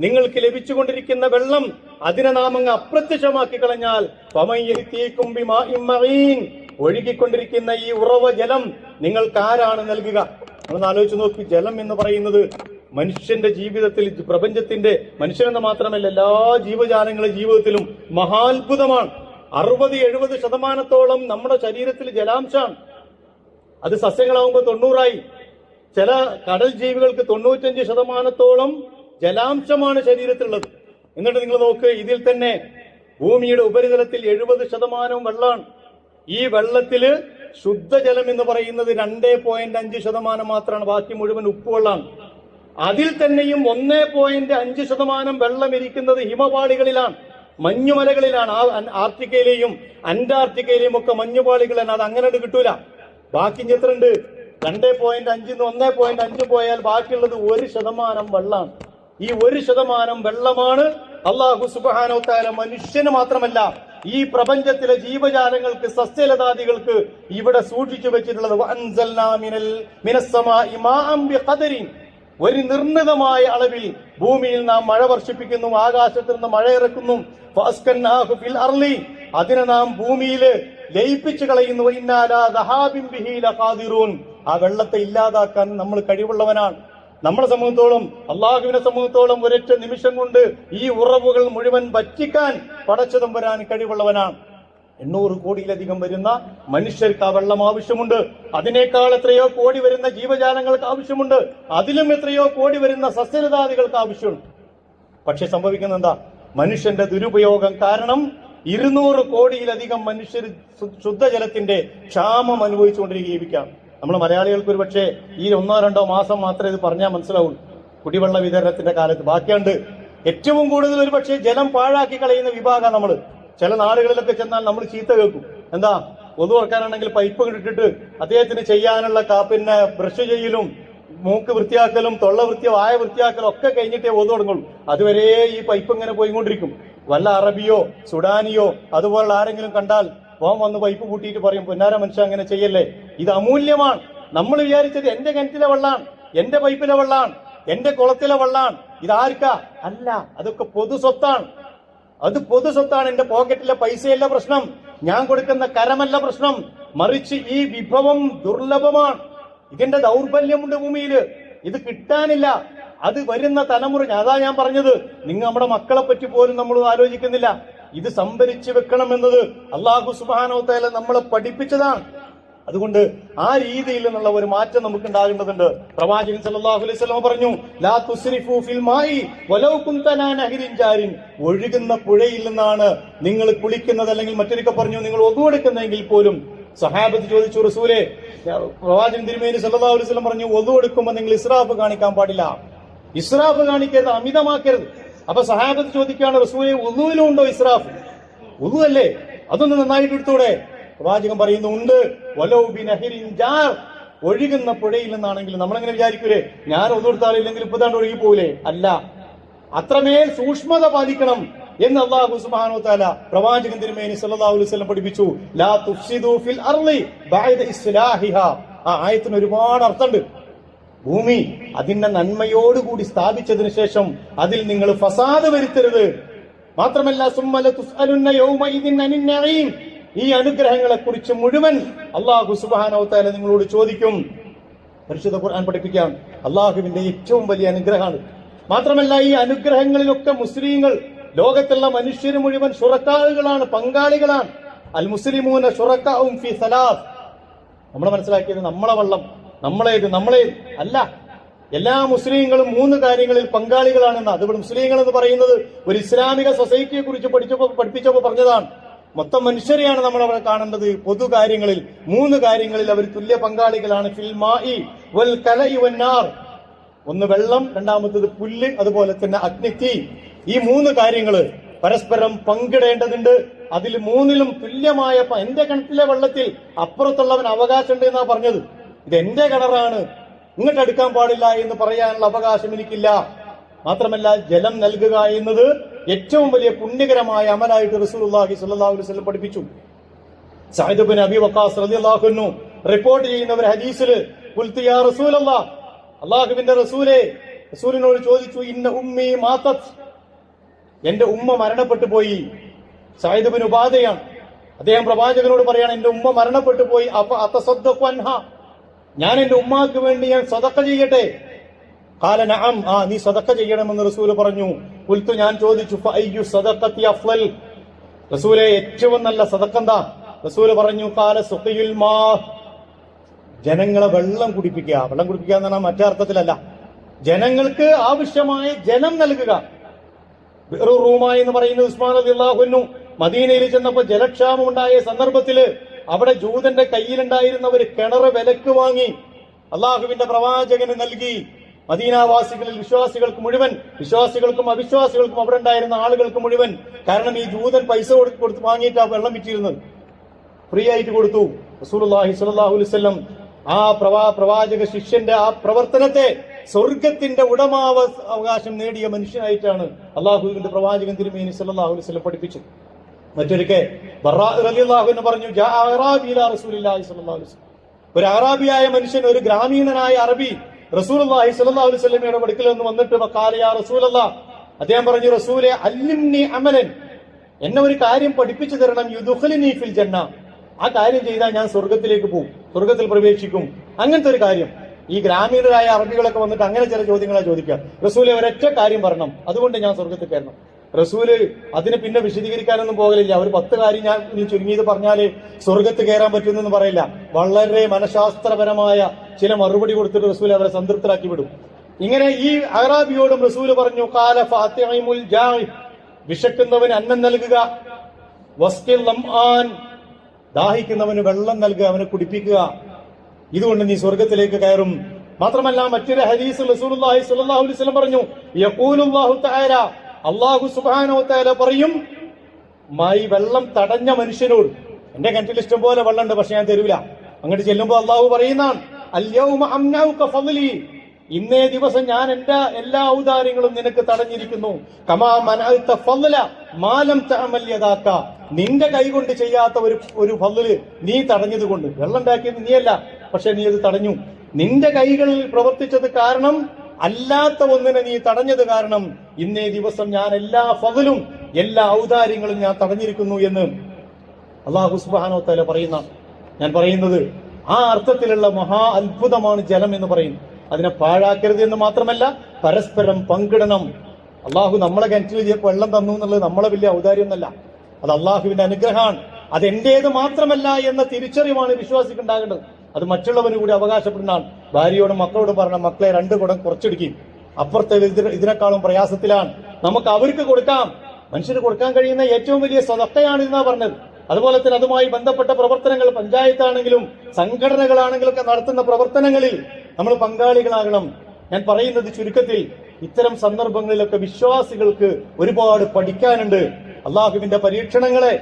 നിങ്ങൾക്ക് ലഭിച്ചുകൊണ്ടിരിക്കുന്ന വെള്ളം അതിനെ നാം അങ്ങ് അപ്രത്യക്ഷമാക്കി കളഞ്ഞാൽ ഒഴുകിക്കൊണ്ടിരിക്കുന്ന ഈ ഉറവ ജലം നിങ്ങൾക്ക് ആരാണ് നൽകുക? നമ്മളൊന്ന് ആലോചിച്ച് നോക്കി. ജലം എന്ന് പറയുന്നത് മനുഷ്യന്റെ ജീവിതത്തിൽ, പ്രപഞ്ചത്തിന്റെ, മനുഷ്യനെന്ന് മാത്രമല്ല എല്ലാ ജീവജാലങ്ങളുടെ ജീവിതത്തിലും മഹാത്ഭുതമാണ്. 60-70% നമ്മുടെ ശരീരത്തിൽ ജലാംശമാണ്. അത് സസ്യങ്ങളാവുമ്പോൾ 90ആയി. ചില കടൽ ജീവികൾക്ക് 95% ജലാംശമാണ് ശരീരത്തിലുള്ളത്. എന്നിട്ട് നിങ്ങൾ നോക്ക്, ഇതിൽ തന്നെ ഭൂമിയുടെ ഉപരിതലത്തിൽ 70% വെള്ളമാണ്. ഈ വെള്ളത്തില് ശുദ്ധജലം എന്ന് പറയുന്നത് 2.5% മാത്രമാണ്. ബാക്കി മുഴുവൻ ഉപ്പുവെള്ളമാണ്. അതിൽ തന്നെയും 1.5% വെള്ളം ഇരിക്കുന്നത് ഹിമപാളികളിലാണ്, മഞ്ഞുമലകളിലാണ്. ആർട്ടിക്കയിലെയും അന്റാർട്ടിക്കയിലെയും ഒക്കെ മഞ്ഞുപാളികളാണ്. അത് അങ്ങനെ കിട്ടൂല. ബാക്കി എത്രയുണ്ട്? 2.5 1.5 പോയാൽ ബാക്കിയുള്ളത് 1% വെള്ളമാണ്. ഈ 1% വെള്ളമാണ് അല്ലാഹു സുബ്ഹാനഹു വ തആല മനുഷ്യന് മാത്രമല്ല ഈ പ്രപഞ്ചത്തിലെ ജീവജാലങ്ങൾക്ക്, സസ്യലതാദികൾക്ക് ഇവിടെ സൂക്ഷിച്ചു വെച്ചിട്ടുള്ളത്. വഅൻസൽനാ മിനസ്സമാഇ മാഅൻ ബിഖദരിൻ. ഒരു നിർണിതമായ അളവിൽ ഭൂമിയിൽ നാം മഴ വർഷിപ്പിക്കുന്നു, ആകാശത്ത് നിന്ന് മഴ ഇറക്കുന്നു. ഫഅസ്കന്നാഹു ഫിൽ അർളി, അതിനെ നാം ഭൂമിയിൽ ലയിപ്പിച്ചു കളയുന്നു. വഇന്നാ ലാ ദഹാബിൻ ബിഹി ലഖാദിറൂൻ. ആ വെള്ളത്തെ ഇല്ലാതാക്കാൻ നമ്മൾ കഴിവുള്ളവനാണ്. നമ്മളെ സംബന്ധിച്ചോളം, അള്ളാഹുവിനെ സംബന്ധിച്ചോളം ഒരൊറ്റ നിമിഷം കൊണ്ട് ഈ ഉറവുകൾ മുഴുവൻ വറ്റിക്കാൻ പടച്ചതമ്പുരാൻ കഴിവുള്ളവനാണ്. 800 കോടിയിലധികം വരുന്ന മനുഷ്യർക്ക് ആ വെള്ളം ആവശ്യമുണ്ട്. അതിനേക്കാൾ എത്രയോ കോടി വരുന്ന ജീവജാലങ്ങൾക്ക് ആവശ്യമുണ്ട്. അതിലും എത്രയോ കോടി വരുന്ന സസ്യലതാദികൾക്ക് ആവശ്യമുണ്ട്. പക്ഷെ സംഭവിക്കുന്ന എന്താ? മനുഷ്യന്റെ ദുരുപയോഗം കാരണം 200 കോടിയിലധികം മനുഷ്യർ ശുദ്ധജലത്തിന്റെ ക്ഷാമം അനുഭവിച്ചുകൊണ്ടിരിക്കുകയാണ്. നമ്മൾ മലയാളികൾക്ക് ഒരു പക്ഷേ ഈ 1-2 മാസം മാത്രമേ ഇത് പറഞ്ഞാൽ മനസ്സിലാവുള്ളൂ, കുടിവെള്ള വിതരണത്തിന്റെ കാലത്ത്. ബാക്കിയുണ്ട് ഏറ്റവും കൂടുതൽ ഒരു പക്ഷേ ജലം പാഴാക്കി കളയുന്ന വിഭാഗം നമ്മൾ. ചില നാടുകളിലൊക്കെ ചെന്നാൽ നമ്മൾ ചീത്ത കേൾക്കും. എന്താ? ഒതു തുറക്കാനാണെങ്കിൽ പൈപ്പ് ഇട്ടിട്ട് അദ്ദേഹത്തിന് ചെയ്യാനുള്ള പിന്നെ ബ്രഷ് ചെയ്യലും മൂക്ക് വൃത്തിയാക്കലും തൊള്ള വായ വൃത്തിയാക്കലും ഒക്കെ കഴിഞ്ഞിട്ടേ ഒതു തുടങ്ങുള്ളൂ. അതുവരെ ഈ പൈപ്പ് ഇങ്ങനെ പോയിക്കൊണ്ടിരിക്കും. വല്ല അറബിയോ സുഡാനിയോ അതുപോലുള്ള ആരെങ്കിലും കണ്ടാൽ പോകാൻ വന്ന് പൈപ്പ് പൂട്ടിയിട്ട് പറയും, പൊന്നാര മനുഷ്യ അങ്ങനെ ചെയ്യല്ലേ, ഇത് അമൂല്യമാണ്. നമ്മൾ വിചാരിച്ചത് എന്റെ കിണറ്റിലെ വെള്ളാണ്, എന്റെ പൈപ്പിലെ വെള്ളാണ്, എന്റെ കുളത്തിലെ വെള്ളാണ്. ഇതാർക്കാ? അല്ല, അതൊക്കെ പൊതു സ്വത്താണ്. അത് പൊതു സ്വത്താണ്. എന്റെ പോക്കറ്റിലെ പൈസയല്ല പ്രശ്നം, ഞാൻ കൊടുക്കുന്ന കരമല്ല പ്രശ്നം. മറിച്ച് ഈ വിഭവം ദുർലഭമാണ്. ഇതിന്റെ ദൗർബല്യമുണ്ട് ഭൂമിയില്. ഇത് കിട്ടാനില്ല. അത് വരുന്ന തലമുറ, അതാ ഞാൻ പറഞ്ഞത്, നമ്മുടെ മക്കളെ പറ്റി പോലും നമ്മൾ ആലോചിക്കുന്നില്ല. ഇത് സംഭരിച്ചു വെക്കണം എന്നത് അല്ലാഹു സുബ്ഹാനഹു വ തആല നമ്മളെ പഠിപ്പിച്ചതാണ്. അതുകൊണ്ട് ആ രീതിയിൽ നിന്നുള്ള ഒരു മാറ്റം നമുക്ക് ഉണ്ടാകേണ്ടതുണ്ട്. പ്രവാചകൻ സല്ലല്ലാഹു അലൈഹി വസല്ലം പറഞ്ഞു, ലാ തുസ്രിഫു ഫിൽ മായി വലൗ കുൻത ലാ നഹരിൻ ജാരിൻ. ഒഴുകുന്ന പുഴയിൽ നിന്നാണ് നിങ്ങൾ കുളിക്കുന്നത്, അല്ലെങ്കിൽ മറ്റൊരിക്കൽ പറഞ്ഞു നിങ്ങൾ ഒദു എടുക്കുന്നെങ്കിൽ പോലും. സഹാബത്ത് ചോദിച്ചു, റസൂലേ, പ്രവാചകൻ തിരുമേനി സല്ലല്ലാഹു അലൈഹി വസല്ലം പറഞ്ഞു, ഒദു എടുക്കുമ്പോൾ നിങ്ങൾ ഇസ്രാഫ് കാണിക്കാൻ പാടില്ല, ഇസ്രാഫ് കാണിക്കരുത്, അമിതമാക്കരുത്. അപ്പൊ സഹാബത്ത് ചോദിക്കുകയാണ്, റസൂലേ, ഉദുവിലും ഉണ്ടോ ഇസ്രാഫ്? ഉദു അല്ലേ, അതൊന്ന് നന്നായിട്ട് എടുത്തൂടെ? പ്രവാചകൻ പറയുന്നു, ഉണ്ട്. വലൗ ബിനഹരിൻ ജാർ, ഒഴുകുന്ന പുഴയിൽ നിന്നാണെങ്കിൽ. നമ്മളെങ്ങനെ വിചാരിക്കൂലേ, ഞാൻ ഒദു എടുത്താലില്ലെങ്കിൽ ഇപ്പതാണ്ട് ഒഴുകി പോകൂലേ? അല്ല, അത്രമേൽ സൂക്ഷ്മത പാലിക്കണം എന്ന് അല്ലാഹു സുബ്ഹാനഹു വ തആല പ്രവാചകൻ തിരുമേനി സല്ലല്ലാഹു അലൈഹി വസല്ലം പഠിപ്പിച്ചു. ലാ തുഫ്സിദു ഫിൽ അർളി ബഅദ ഇസ്ലാഹിഹാ. ആ ആയത്തിന് ഒരുപാട് അർത്ഥമുണ്ട്. ഭൂമി അതിന്റെ നന്മയോടുകൂടി സ്ഥാപിച്ചതിന് ശേഷം അതിൽ നിങ്ങൾ ഫസാദ് വരുത്തരുത്. മാത്രമല്ല, സുമ്മ ലതുസ്അലുന്ന യൗമഇദിൻ അനിൻ നഈം. ഈ അനുഗ്രഹങ്ങളെ കുറിച്ച് മുഴുവൻ അല്ലാഹു സുബ്ഹാനഹു വ തആല നിങ്ങളോട് ചോദിക്കും. പരിശുദ്ധ ഖുർആൻ പഠിപ്പിക്കാം, അള്ളാഹുവിന്റെ ഏറ്റവും വലിയ അനുഗ്രഹമാണ്. മാത്രമല്ല ഈ അനുഗ്രഹങ്ങളിലൊക്കെ മുസ്ലിങ്ങൾ, ലോകത്തുള്ള മനുഷ്യർ മുഴുവൻ ശുറക്കാകളാണ്, പങ്കാളികളാണ്. അൽ മുസ്ലിമൂന ശുറക്കാഉം ഫി സലാസ്. നമ്മൾ മനസ്സിലാക്കിയത് നമ്മളെ വള്ളം, നമ്മളെ അല്ല, എല്ലാ മുസ്ലിങ്ങളും 3 കാര്യങ്ങളിൽ പങ്കാളികളാണെന്ന്. അതുകൊണ്ട് മുസ്ലിങ്ങൾ എന്ന് പറയുന്നത് ഒരു ഇസ്ലാമിക സൊസൈറ്റിയെ കുറിച്ച് പഠിപ്പിച്ചപ്പോ പറഞ്ഞതാണ്. മൊത്തം മനുഷ്യരെയാണ് നമ്മൾ അവിടെ കാണേണ്ടത്. പൊതു കാര്യങ്ങളിൽ 3 കാര്യങ്ങളിൽ അവർ തുല്യ പങ്കാളികളാണ്. ഫിൽ മായി വൽ കലഇ വന്നാർ. ഒന്ന് വെള്ളം, രണ്ടാമത്തത് പുല്ല്, അതുപോലെ തന്നെ അഗ്നിത്തീ. ഈ 3 കാര്യങ്ങൾ പരസ്പരം പങ്കിടേണ്ടതുണ്ട്. അതിൽ 3ലും തുല്യമായ, എന്റെ കിണറ്റിലെ വെള്ളത്തിൽ അപ്പുറത്തുള്ളവൻ അവകാശമുണ്ട് എന്നാ പറഞ്ഞത്. ഇത് എന്റെ കിണറാണ്, ഇങ്ങോട്ട് എടുക്കാൻ പാടില്ല എന്ന് പറയാനുള്ള അവകാശം എനിക്കില്ല. മാത്രമല്ല ജലം നൽകുക എന്നത് ഏറ്റവും വലിയ പുണ്യകരമായ അമലായിട്ട് റസൂലുള്ളാഹി സ്വല്ലല്ലാഹു അലൈഹി വസല്ലം പഠിപ്പിച്ചു. സഅദ് ഇബ്നു അബീ വഖാസ് റളിയല്ലാഹു അൻഹു റിപ്പോർട്ട് ചെയ്യുന്ന ഒരു ഹദീസിൽ ഖുൽതു യാ റസൂലല്ലാഹ്, അല്ലാഹുവിന്റെ റസൂലേ, റസൂലിനോട് ചോദിച്ചു, ഇന്ന ഉമ്മി മാതത്, എന്റെ ഉമ്മ മരണപ്പെട്ടു പോയി. സഅദ് ഇബ്നു ഉബാദയാണ്. അദ്ദേഹം പ്രവാചകനോട് പറയാണ്, എന്റെ ഉമ്മ മരണപ്പെട്ടു പോയി, അഫ അതസദ്ദഖു അൻഹാ, ഞാൻ എന്റെ ഉമ്മാക്ക് വേണ്ടി ഞാൻ സദഖ ചെയ്യട്ടെ? ഖാല നഅം, നീ സദഖ ചെയ്യണമെന്ന് റസൂൽ പറഞ്ഞു. ഖുൽതു, ഞാൻ ചോദിച്ചു, ഫഅയ്യു സദഖത്തി അഫ്ളൽ, റസൂലേ ഏറ്റവും നല്ല സദഖ എന്താ? റസൂൽ പറഞ്ഞു, ഖാല സുഖിയുൽ മാ, ജനങ്ങളെ വെള്ളം കുടിപ്പിക്കുക. വെള്ളം കുടിപ്പിക്കുക എന്ന് പറഞ്ഞാൽ മറ്റേ അർത്ഥത്തിലല്ല, ജനങ്ങൾക്ക് ആവശ്യമായ ജലം നൽകുക. ബിഅ്റു റൂമ എന്ന് പറയുന്ന ഉസ്മാൻ റളിയല്ലാഹു അൻഹു മദീനയിൽ ചെന്നപ്പോൾ ജലക്ഷാമം ഉണ്ടായ സന്ദർഭത്തില് അവിടെ ജൂതന്റെ കയ്യിലുണ്ടായിരുന്ന ഒരു കിണർ വിലക്ക് വാങ്ങി അള്ളാഹുവിന്റെ പ്രവാചകന് നൽകി. മദീനാവാസികളിൽ വിശ്വാസികൾക്ക് മുഴുവൻ, വിശ്വാസികൾക്കും അവിശ്വാസികൾക്കും അവിടെ ഉണ്ടായിരുന്ന ആളുകൾക്ക് മുഴുവൻ, കാരണം ഈ ജൂതൻ പൈസ കൊടുത്ത് വാങ്ങിയിട്ട് ആ വെള്ളം വിറ്റിരുന്നത്, ഫ്രീ ആയിട്ട് കൊടുത്തു. റസൂലുള്ളാഹി സ്വല്ലല്ലാഹു അലൈഹി വസല്ലം ആ പ്രവാചക ശിഷ്യന്റെ ആ പ്രവർത്തനത്തെ സ്വർഗത്തിന്റെ ഉടമാവകാശം നേടിയ മനുഷ്യനായിട്ടാണ് അള്ളാഹുവിന്റെ പ്രവാചകൻ തിരുമേനി സല്ലല്ലാഹു അലൈഹി വസല്ലം പഠിപ്പിച്ചത്. മറ്റൊരിക്കൽ ബറാ റളിയല്ലാഹു അൻഹു പറഞ്ഞു, ജാ അറാബി ഇലാ റസൂലില്ലാഹി സ്വല്ലല്ലാഹു അലൈഹി വസല്ലം, ഒരു അറാബിയായ മനുഷ്യൻ, ഒരു ഗ്രാമീണനായ അറബി റസൂലുള്ളാഹി സ്വല്ലല്ലാഹു അലൈഹി വസല്ലമയുടെ അടുക്കൽ നിന്ന് വന്നിട്ട് വഖാല യാ റസൂലല്ലാഹ്, അദ്ദേഹം പറഞ്ഞു, റസൂലേ അല്ലിംനി അമലൻ, എന്നെ ഒരു കാര്യം പഠിപ്പിച്ചു തരണം, യുദ്ഖിലുനി ഫിൽ ജന്ന, ആ കാര്യം ചെയ്താൽ ഞാൻ സ്വർഗത്തിലേക്ക് പോകും, സ്വർഗത്തിൽ പ്രവേശിക്കും. അങ്ങനത്തെ ഒരു കാര്യം. ഈ ഗ്രാമീണരായ അറബികളൊക്കെ വന്നിട്ട് അങ്ങനെ ചില ചോദ്യങ്ങളാ ചോദിക്കുക. റസൂലെ ഒരൊറ്റ കാര്യം പറയണം, അതുകൊണ്ട് ഞാൻ സ്വർഗത്തിൽ കയറണം. റസൂല് അതിന് പിന്നെ വിശദീകരിക്കാനൊന്നും പോകലില്ല. ഒരു 10 കാര്യം ഞാൻ ചുരുങ്ങിയത് പറഞ്ഞാല് സ്വർഗത്ത് കയറാൻ പറ്റുമെന്ന് പറയില്ല. വളരെ മനഃശാസ്ത്രപരമായ ചില മറുപടി കൊടുത്തിട്ട് റസൂൽ അവരെ സംതൃപ്തരാക്കി വിടും. ഇങ്ങനെ ഈ അറാബിയോടും റസൂല് പറഞ്ഞു, ഖാല ഫഅതിമുൽ ജാഇ, വിശക്കുന്നവന് അന്നം നൽകുക, വസ്ഖിൽ ലംആൻ, ദാഹിക്കുന്നവന് വെള്ളം നൽകുക, അവനെ കുടിപ്പിക്കുക, ഇതുകൊണ്ട് നീ സ്വർഗത്തിലേക്ക് കയറും. മാത്രമല്ല മറ്റൊരു ഹദീസിൽ റസൂലുള്ളാഹി സ്വല്ലല്ലാഹു അലൈഹി വസല്ലം പറഞ്ഞു, യഖൂലുല്ലാഹു തആല, അല്ലാഹു സുബ്ഹാനഹു വ തആല പറയും, വെള്ളം തടഞ്ഞ മനുഷ്യനോട്, എന്റെ കിണറ്റിൽ ഇഷ്ടം പോലെ വെള്ളമുണ്ട്, പക്ഷെ ഞാൻ തരൂല. അങ്ങോട്ട് ചെല്ലുമ്പോൾ അല്ലാഹു പറയുന്നതാണ്, അൽയൗമ അംനഉക ഫളി, ഇന്നേ ദിവസം ഞാൻ എന്റെ എല്ലാ ഔദാര്യങ്ങളും നിനക്ക് തടഞ്ഞിരിക്കുന്നു. കമാ മനഅത ഫളല മാ ലം തഅമൽ യദാക, നിന്റെ കൈകൊണ്ട് ചെയ്യാത്ത ഒരു ഫളല് നീ തടഞ്ഞത് കൊണ്ട്, വെള്ളം ഉണ്ടാക്കിയത് നീയല്ല, പക്ഷെ നീ അത് തടഞ്ഞു. നിന്റെ കൈകളിൽ പ്രവർത്തിച്ചത് കാരണം, അല്ലാത്ത ഒന്നിനെ നീ തടഞ്ഞത് കാരണം, ഇന്നേ ദിവസം ഞാൻ എല്ലാ ഫളലും എല്ലാ ഔദാര്യങ്ങളും ഞാൻ തടഞ്ഞിരിക്കുന്നു എന്ന് അല്ലാഹു സുബ്ഹാനഹു വ തആല പറയുന്ന. ഞാൻ പറയുന്നത് ആ അർത്ഥത്തിലുള്ള മഹാ അത്ഭുതമാണ് ജലം എന്ന് പറയുന്നത്. അതിനെ പാഴാക്കരുത് എന്ന് മാത്രമല്ല, പരസ്പരം പങ്കിടണം. അള്ളാഹു നമ്മളെ കിണറ്റിൽ വെള്ളം തന്നു എന്നുള്ളത് നമ്മളെ വലിയ ഔദാര്യമൊന്നല്ല, അത് അള്ളാഹുവിന്റെ അനുഗ്രഹമാണ്. അത് എന്റേത് മാത്രമല്ല എന്ന തിരിച്ചറിവാണ് വിശ്വാസിക്ക് ഉണ്ടാകേണ്ടത്. അത് മറ്റുള്ളവന് കൂടി അവകാശപ്പെടുന്നതാണ്. ഭാര്യയോടും മക്കളോടും പറഞ്ഞ, മക്കളെ 2 കുടം കുറച്ചെടുക്കും, അപ്പുറത്തെ ഇതിനേക്കാളും പ്രയാസത്തിലാണ്, നമുക്ക് അവർക്ക് കൊടുക്കാം. മനുഷ്യന് കൊടുക്കാൻ കഴിയുന്ന ഏറ്റവും വലിയ സദഖയാണ് എന്നാ പറഞ്ഞത്. അതുപോലെ തന്നെ അതുമായി ബന്ധപ്പെട്ട പ്രവർത്തനങ്ങൾ, പഞ്ചായത്താണെങ്കിലും സംഘടനകളാണെങ്കിലും ഒക്കെ നടത്തുന്ന പ്രവർത്തനങ്ങളിൽ നമ്മൾ പങ്കാളികളാകണം. ഞാൻ പറയുന്നത് ചുരുക്കത്തിൽ, ഇത്തരം സന്ദർഭങ്ങളിലൊക്കെ വിശ്വാസികൾക്ക് ഒരുപാട് പഠിക്കാനുണ്ട്. അള്ളാഹുവിന്റെ പരീക്ഷണങ്ങളെ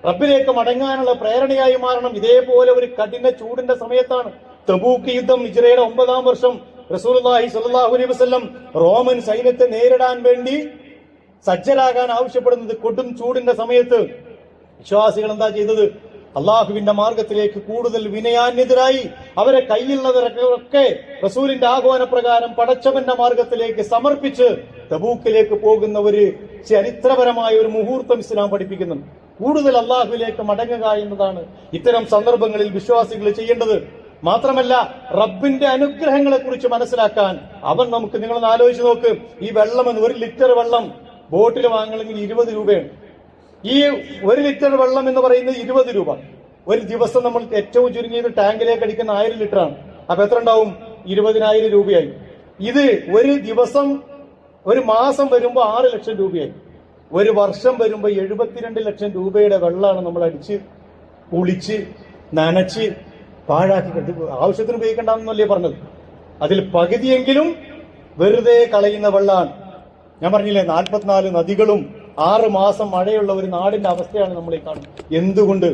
റബ്ബിലേക്ക് മടങ്ങാനുള്ള പ്രേരണയായി മാറണം. ഇതേപോലെ ഒരു കഠിന ചൂടിന്റെ സമയത്താണ് തബൂക്ക് യുദ്ധം, ഹിജ്റയുടെ 9-ാം വർഷം റസൂലുള്ളാഹി സ്വല്ലല്ലാഹു അലൈഹി വസല്ലം റോമൻ സൈന്യത്തെ നേരിടാൻ വേണ്ടി സജ്ജരാകാൻ ആവശ്യപ്പെടുന്നത്. കൊടും ചൂടിന്റെ സമയത്ത് വിശ്വാസികൾ എന്താ ചെയ്തത്? അള്ളാഹുവിന്റെ മാർഗത്തിലേക്ക് കൂടുതൽ വിനയാന്യതരായി അവരെ കയ്യിലുള്ളവരൊക്കെ റസൂലിന്റെ ആഹ്വാനപ്രകാരം പടച്ചവന്റെ മാർഗത്തിലേക്ക് സമർപ്പിച്ച് തബൂക്കിലേക്ക് പോകുന്ന ഒരു ചരിത്രപരമായ ഒരു മുഹൂർത്തം ഇസ്ലാം പഠിപ്പിക്കുന്നുണ്ട്. കൂടുതൽ അള്ളാഹുവിലേക്ക് മടങ്ങുക എന്നതാണ് ഇത്തരം സന്ദർഭങ്ങളിൽ വിശ്വാസികൾ ചെയ്യേണ്ടത്. മാത്രമല്ല റബ്ബിന്റെ അനുഗ്രഹങ്ങളെ കുറിച്ച് മനസ്സിലാക്കാൻ അവൻ നമുക്ക്, നിങ്ങളൊന്ന് ആലോചിച്ച് നോക്ക്, ഈ വെള്ളം 1 ലിറ്റർ വെള്ളം ബോട്ടിൽ വാങ്ങണമെങ്കിൽ 20 രൂപയാണ്. ഈ 1 ലിറ്റർ വെള്ളം എന്ന് പറയുന്നത് 20 രൂപ. ഒരു ദിവസം നമ്മൾ ഏറ്റവും ചുരുങ്ങിയത് ടാങ്കിലേക്ക് അടിക്കുന്ന 1000 ലിറ്ററാണ്. അപ്പൊ എത്ര ഉണ്ടാവും? 20,000 രൂപയായി. ഇത് ഒരു ദിവസം, ഒരു മാസം വരുമ്പോ 6 ലക്ഷം രൂപയായി. ഒരു വർഷം വരുമ്പോ 72 ലക്ഷം രൂപയുടെ വെള്ളമാണ് നമ്മൾ അടിച്ച് കുളിച്ച് നനച്ച് പാഴാക്കി. ആവശ്യത്തിന് ഉപയോഗിക്കേണ്ടെന്നല്ലേ പറഞ്ഞത്? അതിൽ പകുതിയെങ്കിലും വെറുതെ കളയുന്ന വെള്ളമാണ്. ഞാൻ പറഞ്ഞില്ലേ, 44 നദികളും 6 മാസം മഴയുള്ള ഒരു നാടിന്റെ അവസ്ഥയാണ് നമ്മൾ ഈ കാണുന്നത്. എന്തുകൊണ്ട്?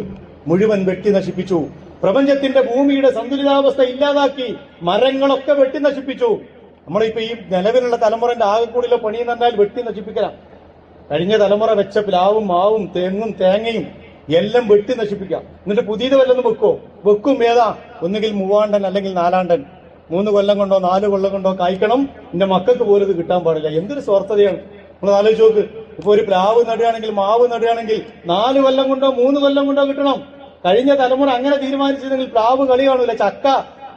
മുഴുവൻ വെട്ടി നശിപ്പിച്ചു. പ്രപഞ്ചത്തിന്റെ ഭൂമിയുടെ സന്തുലിതാവസ്ഥ ഇല്ലാതാക്കി. മരങ്ങളൊക്കെ വെട്ടി നശിപ്പിച്ചു. നമ്മളിപ്പോ ഈ നിലവിലുള്ള തലമുറന്റെ ആകെക്കൂടിയുള്ള പണി എന്ന് പറഞ്ഞാൽ വെട്ടി നശിപ്പിക്കണം. കഴിഞ്ഞ തലമുറ വെച്ച പ്ലാവും മാവും തെങ്ങും തേങ്ങയും എല്ലാം വെട്ടി നശിപ്പിക്കാം. എന്നിട്ട് പുതിയത് വല്ലതും വെക്കും. ഏതാ? ഒന്നുകിൽ 3 അല്ലെങ്കിൽ 4 3 കൊല്ലം കൊണ്ടോ 4 കൊല്ലം കൊണ്ടോ കായ്ക്കണം. എന്റെ മക്കൾക്ക് പോലും ഇത് കിട്ടാൻ പാടില്ല. എന്തൊരു സ്വാർത്ഥതയാണ്. നമ്മൾ ആലോചിച്ച് നോക്ക്. ഇപ്പൊ ഒരു പ്ലാവ് നടുകയാണെങ്കിൽ, മാവ് നടുകയാണെങ്കിൽ 4 കൊല്ലം കൊണ്ടോ 3 കൊല്ലം കൊണ്ടോ കിട്ടണം. കഴിഞ്ഞ തലമുറ അങ്ങനെ തീരുമാനിച്ചിരുന്നെങ്കിൽ പ്ലാവ് കളി കാണൂല. ചക്ക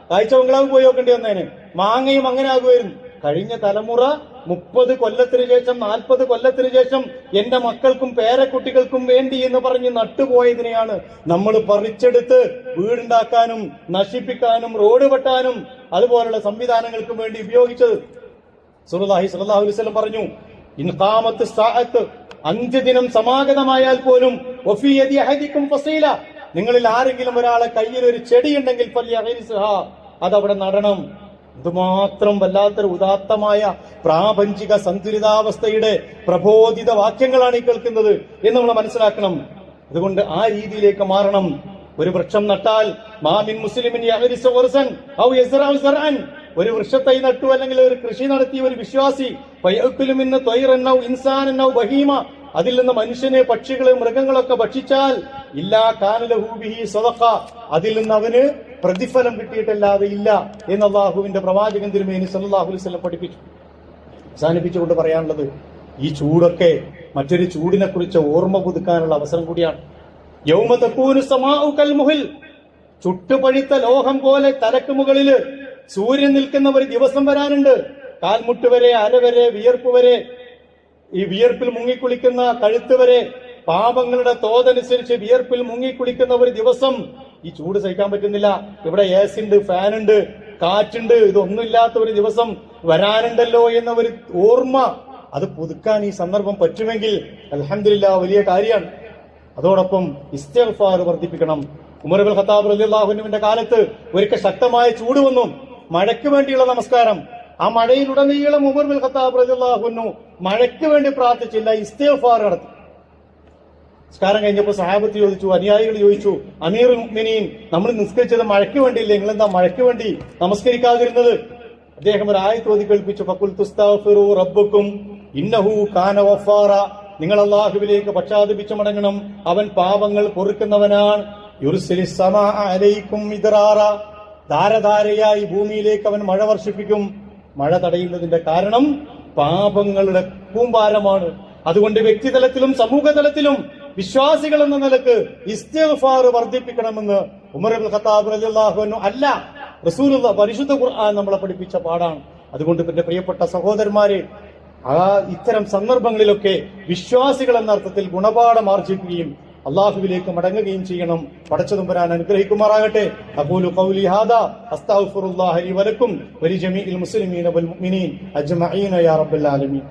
കാഴ്ച ബംഗ്ലാവ് പോയി നോക്കേണ്ടി വന്നേന്. മാങ്ങയും അങ്ങനെ ആകുമായിരുന്നു. കഴിഞ്ഞ തലമുറ 30 കൊല്ലത്തിന് ശേഷം 40 കൊല്ലത്തിന് ശേഷം എന്റെ മക്കൾക്കും പേരക്കുട്ടികൾക്കും വേണ്ടി എന്ന് പറഞ്ഞ് നട്ടുപോയതിനെയാണ് നമ്മൾ പറിച്ചെടുത്ത് വീടുണ്ടാക്കാനും നശിപ്പിക്കാനും റോഡ് വെട്ടാനും അതുപോലുള്ള സംവിധാനങ്ങൾക്കും വേണ്ടി ഉപയോഗിച്ചത്. റസൂലുള്ളാഹി സ്വല്ലല്ലാഹു അലൈഹി വസല്ലം പറഞ്ഞു, ഇൻ ഖാമത്ത് സാഅത്ത്, അന്ത്യദിനം സമാഗതമായാൽ പോലും വഫീ യദി അഹദികും ഫസീല, നിങ്ങളിൽ ആരെങ്കിലും ഒരാളെ കയ്യിൽ ഒരു ചെടി ഉണ്ടെങ്കിൽ ഫല്യഗ്രിസ്ഹാ, അതവിടെ നടണം. ഇതുമാത്രം വല്ലാത്തൊരു ഉദാത്തമായ പ്രാപഞ്ചിക സന്തുലിതാവസ്ഥയുടെ പ്രബോധിത വാക്യങ്ങളാണ് ഈ കേൾക്കുന്നത് എന്ന് നമ്മൾ മനസ്സിലാക്കണം. അതുകൊണ്ട് ആ രീതിയിലേക്ക് മാറണം. ഒരു വൃക്ഷം നട്ടാൽ മാമിൻ മുസ്ലിമിൻ യഗ്രിസു ഖുർസൻ ഔ യസ്റഉ സർഅൻ, ഒരു വൃക്ഷത്തൈ നട്ടു അല്ലെങ്കിൽ ഒരു കൃഷി നടത്തിയ ഒരു വിശ്വാസി ഫയഅകുലു മിന്ന ത്വയ്റൻ ഔ ഇൻസാനൻ ഔ ബഹീമ, അതിൽ നിന്ന് മനുഷ്യനെ പക്ഷികളെ മൃഗങ്ങളൊക്കെ ഭക്ഷിച്ചാൽ ഇല്ലാ കാന ലഹു ബിഹി സദഖ, അതിൽ നിന്ന് അവന് പ്രതിഫലം കിട്ടിയിട്ടല്ലാതെ ഇല്ല എന്ന് അല്ലാഹുവിന്റെ പ്രവാചകൻ തിരുമേനി സല്ലല്ലാഹു അലൈഹി വസല്ലം പഠിപ്പിച്ചു. അവസാനിപ്പിച്ചുകൊണ്ട് പറയാനുള്ളത്, ഈ ചൂടൊക്കെ മറ്റൊരു ചൂടിനെ കുറിച്ച് ഓർമ്മ പുതുക്കാനുള്ള അവസരം കൂടിയാണ്. യൗമ തകൂനു സമാഉ കൽ മുഹിൽ, ചുട്ടുപഴുത്ത ലോഹം പോലെ തലക്ക് മുകളില് സൂര്യൻ നിൽക്കുന്ന ഒരു ദിവസം വരാനുണ്ട്. കാൽമുട്ട് വരെ, അരവരെ, വിയർപ്പ് വരെ, ഈ വിയർപ്പിൽ മുങ്ങിക്കുളിക്കുന്ന കഴുത്ത് വരെ, പാപങ്ങളുടെ തോതനുസരിച്ച് വിയർപ്പിൽ മുങ്ങിക്കുളിക്കുന്ന ഒരു ദിവസം. ഈ ചൂട് സഹിക്കാൻ പറ്റുന്നില്ല. ഇവിടെ AC ഉണ്ട്, ഫാനുണ്ട്, കാറ്റുണ്ട്, ഇതൊന്നുമില്ലാത്ത ഒരു ദിവസം വരാനുണ്ടല്ലോ എന്ന ഒരു ഓർമ്മ, അത് പുതുക്കാൻ ഈ സന്ദർഭം പറ്റുമെങ്കിൽ അൽഹംദുലില്ലാഹ് വലിയ കാര്യമാണ്. അതോടൊപ്പം ഇസ്തിഗ്ഫാർ വർദ്ധിപ്പിക്കണം. ഉമർ ഇബ്നുൽ ഖത്താബ് റളിയല്ലാഹു അൻഹുവിന്റെ കാലത്ത് ഒരിക്കൽ ശക്തമായ ചൂട് വന്നു. മഴയ്ക്ക് വേണ്ടിയുള്ള നമസ്കാരം, ആ മഴയിലുടനീളം ഉമർ ഇബ്നുൽ ഖത്താബ് റളിയല്ലാഹു അൻഹു മഴയ്ക്ക് വേണ്ടി പ്രാർത്ഥിച്ചില്ല, ഇസ്തിഗ്ഫാർ നടത്തി. നിസ്കാരം കഴിഞ്ഞപ്പോൾ സഹാബത്ത് ചോദിച്ചു, അനുയായികൾ ചോദിച്ചു, അമീറുൽ മുഅ്മിനീൻ, നമ്മൾ നിസ്കരിച്ചത് മഴയ്ക്ക് വേണ്ടിയില്ലേ, നിങ്ങളെന്താ മഴയ്ക്ക് വേണ്ടി നമസ്കരിക്കാതിരുന്നത്? അദ്ദേഹം ഒരു ആയത്ത് ഓതി കേൾപ്പിച്ചു, ഫഖുൽതു അസ്തഗ്ഫിറു റബ്ബക്കും ഇന്നഹു കാന ഗഫാറ, നിങ്ങൾ അല്ലാഹുവിലേക്ക് പശ്ചാത്തപിച്ചു മടങ്ങണം, അവൻ പാപങ്ങൾ പൊറുക്കുന്നവനാണ്. യുർസിലിസ് സമാഅ അലൈക്കും മിദ്റാറ, ധാരധാരയായി ഭൂമിയിലേക്ക് അവൻ മഴ വർഷിപ്പിക്കും. മഴ തടയുന്നതിന്റെ കാരണം പാപങ്ങളുടെ കൂമ്പാരമാണ്. അതുകൊണ്ട് വ്യക്തിതലത്തിലും സമൂഹതലത്തിലും വിശ്വാസികൾ എന്ന നിലക്ക് ഇസ്തിഗ്ഫാർ വർദ്ധിപ്പിക്കണമെന്ന് ഉമർ ഇബ്നുൽ ഖത്താബ് റളിയല്ലാഹു അൻഹു അല്ല, റസൂലുള്ളാഹി പരിശുദ്ധ ഖുർആൻ നമ്മളെ പഠിപ്പിച്ച പാഠാണ്. അതുകൊണ്ട് പിന്നെ പ്രിയപ്പെട്ട സഹോദരന്മാരെ, ഇത്തരം സന്ദർഭങ്ങളിലൊക്കെ വിശ്വാസികൾ എന്ന അർത്ഥത്തിൽ ഗുണപാഠം ആർജിക്കുകയും അള്ളാഹുവിലേക്ക് മടങ്ങുകയും ചെയ്യണം. പടച്ചതമ്പുരാൻ അനുഗ്രഹിക്കുമാറാകട്ടെ. അഖൂലു ഖൗലി ഹാദാ അസ്തഗ്ഫിറുല്ലാഹ ലി വലക്കും വലിജമീഇൽ മുസ്ലിമീന വൽ മുഅ്മിനീൻ അജ്മഈന യാ റബ്ബൽ ആലമീൻ.